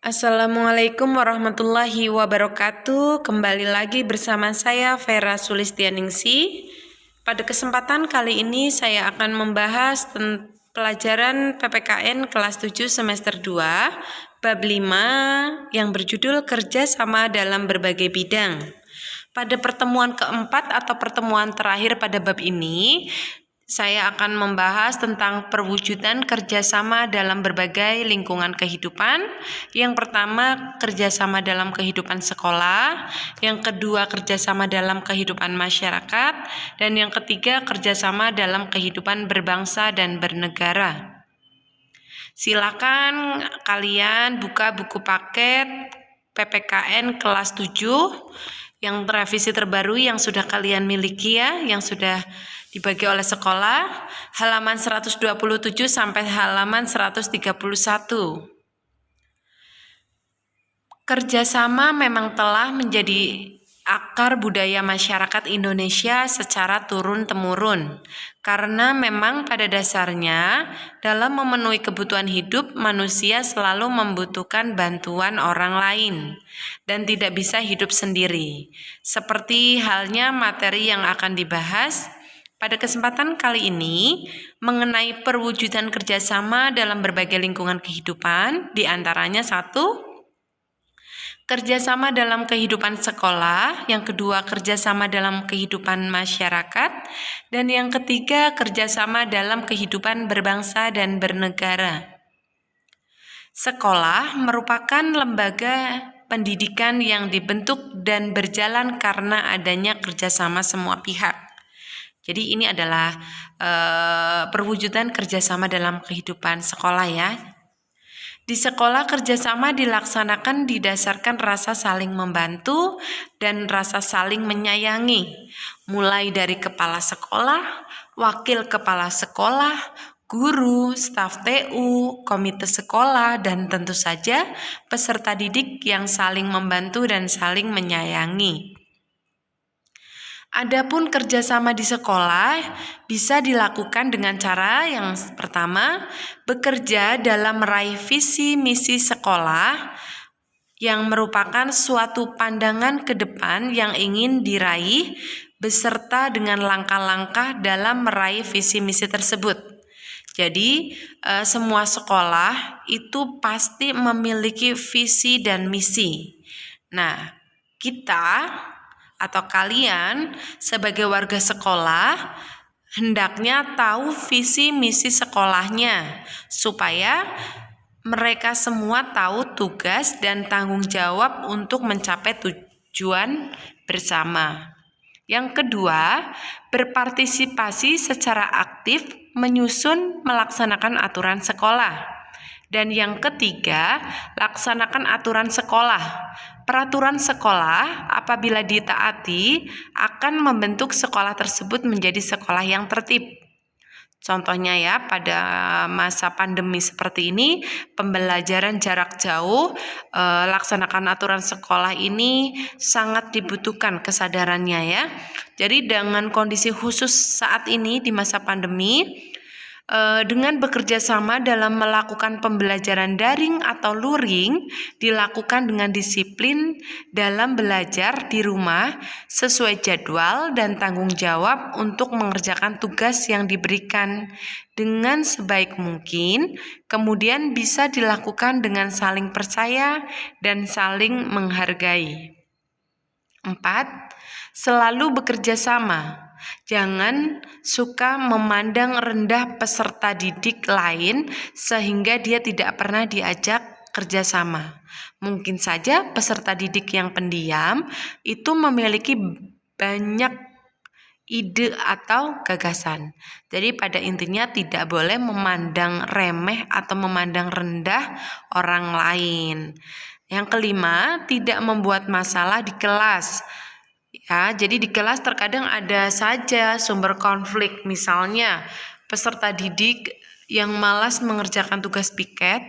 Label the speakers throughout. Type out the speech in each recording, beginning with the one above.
Speaker 1: Assalamualaikum warahmatullahi wabarakatuh. Kembali lagi bersama saya Vera Sulistianingsih. Pada kesempatan kali ini saya akan membahas pelajaran PPKN kelas 7 semester 2 bab 5 yang berjudul kerjasama dalam berbagai bidang. Pada pertemuan keempat atau pertemuan terakhir pada bab ini, saya akan membahas tentang perwujudan kerjasama dalam berbagai lingkungan kehidupan. Yang pertama, kerjasama dalam kehidupan sekolah. Yang kedua, kerjasama dalam kehidupan masyarakat. Dan yang ketiga, kerjasama dalam kehidupan berbangsa dan bernegara. Silakan kalian buka buku paket PPKN kelas 7 yang revisi terbaru yang sudah kalian miliki ya, yang sudah dibagi oleh sekolah, halaman 127 sampai halaman 131. Kerjasama memang telah menjadi akar budaya masyarakat Indonesia secara turun-temurun, karena memang pada dasarnya dalam memenuhi kebutuhan hidup manusia selalu membutuhkan bantuan orang lain dan tidak bisa hidup sendiri. Seperti halnya materi yang akan dibahas pada kesempatan kali ini mengenai perwujudan kerjasama dalam berbagai lingkungan kehidupan, diantaranya satu, kerjasama dalam kehidupan sekolah, yang kedua kerjasama dalam kehidupan masyarakat, dan yang ketiga kerjasama dalam kehidupan berbangsa dan bernegara. Sekolah merupakan lembaga pendidikan yang dibentuk dan berjalan karena adanya kerjasama semua pihak. Jadi ini adalah perwujudan kerjasama dalam kehidupan sekolah ya. Di sekolah kerjasama dilaksanakan didasarkan rasa saling membantu dan rasa saling menyayangi. Mulai dari kepala sekolah, wakil kepala sekolah, guru, staf TU, komite sekolah, dan tentu saja peserta didik yang saling membantu dan saling menyayangi. Adapun kerjasama di sekolah bisa dilakukan dengan cara yang pertama, bekerja dalam meraih visi misi sekolah yang merupakan suatu pandangan ke depan yang ingin diraih beserta dengan langkah-langkah dalam meraih visi misi tersebut. Jadi semua sekolah itu pasti memiliki visi dan misi. Nah, kita atau kalian sebagai warga sekolah hendaknya tahu visi misi sekolahnya supaya mereka semua tahu tugas dan tanggung jawab untuk mencapai tujuan bersama. Yang kedua, berpartisipasi secara aktif menyusun melaksanakan aturan sekolah. Dan yang ketiga, laksanakan aturan sekolah. Peraturan sekolah apabila ditaati akan membentuk sekolah tersebut menjadi sekolah yang tertib. Contohnya ya, pada masa pandemi seperti ini, pembelajaran jarak jauh, laksanakan aturan sekolah ini sangat dibutuhkan kesadarannya ya. Jadi dengan kondisi khusus saat ini di masa pandemi, dengan bekerja sama dalam melakukan pembelajaran daring atau luring dilakukan dengan disiplin dalam belajar di rumah sesuai jadwal dan tanggung jawab untuk mengerjakan tugas yang diberikan dengan sebaik mungkin, kemudian bisa dilakukan dengan saling percaya dan saling menghargai. 4. Selalu bekerja sama. Jangan suka memandang rendah peserta didik lain sehingga dia tidak pernah diajak kerjasama. Mungkin saja peserta didik yang pendiam itu memiliki banyak ide atau gagasan. Jadi pada intinya tidak boleh memandang remeh atau memandang rendah orang lain. Yang kelima, tidak membuat masalah di kelas. Ya, jadi di kelas terkadang ada saja sumber konflik, misalnya peserta didik yang malas mengerjakan tugas piket,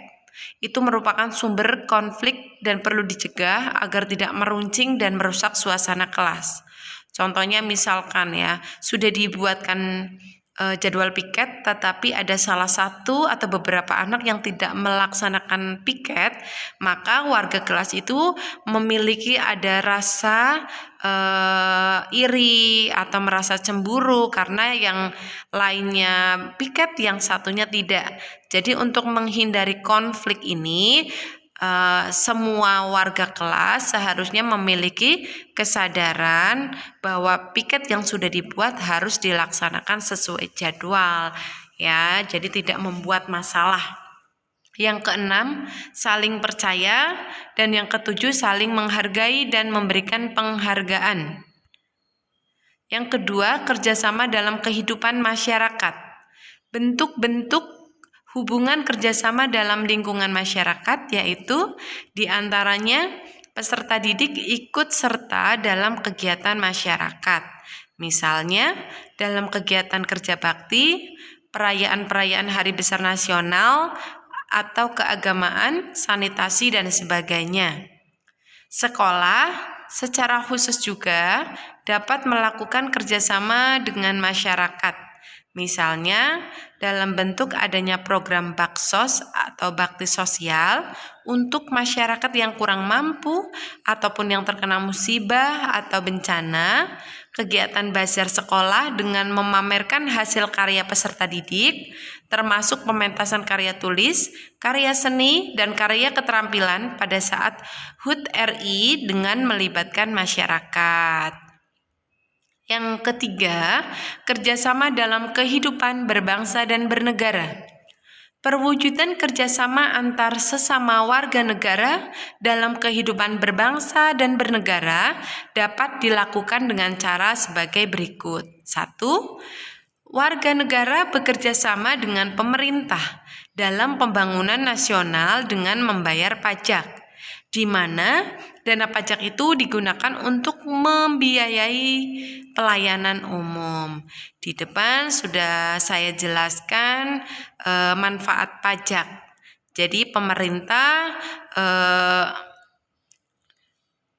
Speaker 1: itu merupakan sumber konflik dan perlu dicegah agar tidak meruncing dan merusak suasana kelas. Contohnya misalkan ya, sudah dibuatkan jadwal piket, tetapi ada salah satu atau beberapa anak yang tidak melaksanakan piket, maka warga kelas itu memiliki ada rasa iri atau merasa cemburu karena yang lainnya piket, yang satunya tidak. Jadi untuk menghindari konflik ini, semua warga kelas seharusnya memiliki kesadaran bahwa piket yang sudah dibuat harus dilaksanakan sesuai jadwal, ya. Jadi tidak membuat masalah. Yang keenam, saling percaya, dan yang ketujuh, saling menghargai dan memberikan penghargaan. Yang kedua, kerjasama dalam kehidupan masyarakat. Bentuk-bentuk hubungan kerjasama dalam lingkungan masyarakat yaitu diantaranya peserta didik ikut serta dalam kegiatan masyarakat. Misalnya dalam kegiatan kerja bakti, perayaan-perayaan hari besar nasional, atau keagamaan, sanitasi, dan sebagainya. Sekolah secara khusus juga dapat melakukan kerjasama dengan masyarakat. Misalnya dalam bentuk adanya program baksos atau bakti sosial untuk masyarakat yang kurang mampu ataupun yang terkena musibah atau bencana, kegiatan bazar sekolah dengan memamerkan hasil karya peserta didik, termasuk pementasan karya tulis, karya seni, dan karya keterampilan pada saat HUT RI dengan melibatkan masyarakat. Yang ketiga, kerjasama dalam kehidupan berbangsa dan bernegara. Perwujudan kerjasama antar sesama warga negara dalam kehidupan berbangsa dan bernegara dapat dilakukan dengan cara sebagai berikut. 1. Warga negara bekerja sama dengan pemerintah dalam pembangunan nasional dengan membayar pajak, di mana dana pajak itu digunakan untuk membiayai pelayanan umum. Di depan sudah saya jelaskan manfaat pajak. Jadi pemerintah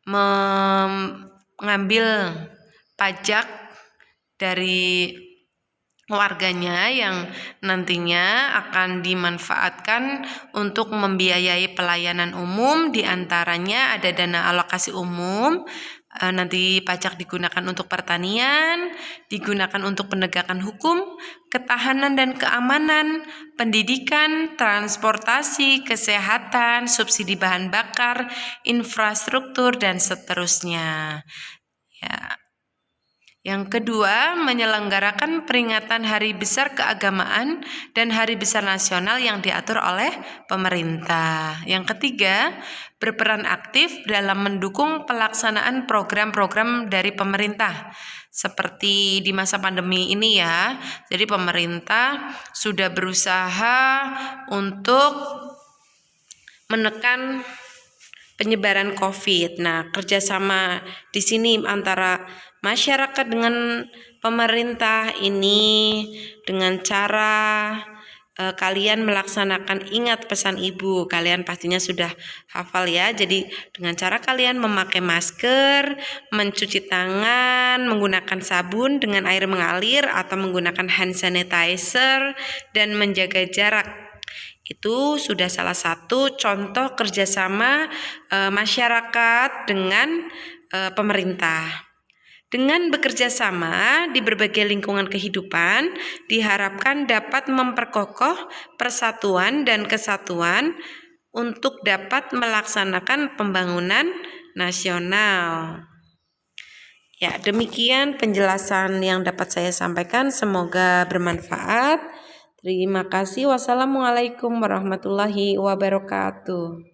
Speaker 1: mengambil pajak dari warganya yang nantinya akan dimanfaatkan untuk membiayai pelayanan umum, diantaranya ada dana alokasi umum, nanti pajak digunakan untuk pertanian, digunakan untuk penegakan hukum, ketahanan dan keamanan, pendidikan, transportasi, kesehatan, subsidi bahan bakar, infrastruktur, dan seterusnya. Ya. Yang kedua, menyelenggarakan peringatan Hari Besar Keagamaan dan Hari Besar Nasional yang diatur oleh pemerintah. Yang ketiga, berperan aktif dalam mendukung pelaksanaan program-program dari pemerintah. Seperti di masa pandemi ini ya, jadi pemerintah sudah berusaha untuk menekan penyebaran COVID. Nah, kerjasama di sini antara masyarakat dengan pemerintah ini dengan cara kalian melaksanakan, ingat pesan ibu, kalian pastinya sudah hafal ya. Jadi dengan cara kalian memakai masker, mencuci tangan, menggunakan sabun dengan air mengalir atau menggunakan hand sanitizer dan menjaga jarak. Itu sudah salah satu contoh kerjasama masyarakat dengan pemerintah. Dengan bekerja sama di berbagai lingkungan kehidupan, diharapkan dapat memperkokoh persatuan dan kesatuan untuk dapat melaksanakan pembangunan nasional. Ya, demikian penjelasan yang dapat saya sampaikan, semoga bermanfaat. Terima kasih. Wassalamualaikum warahmatullahi wabarakatuh.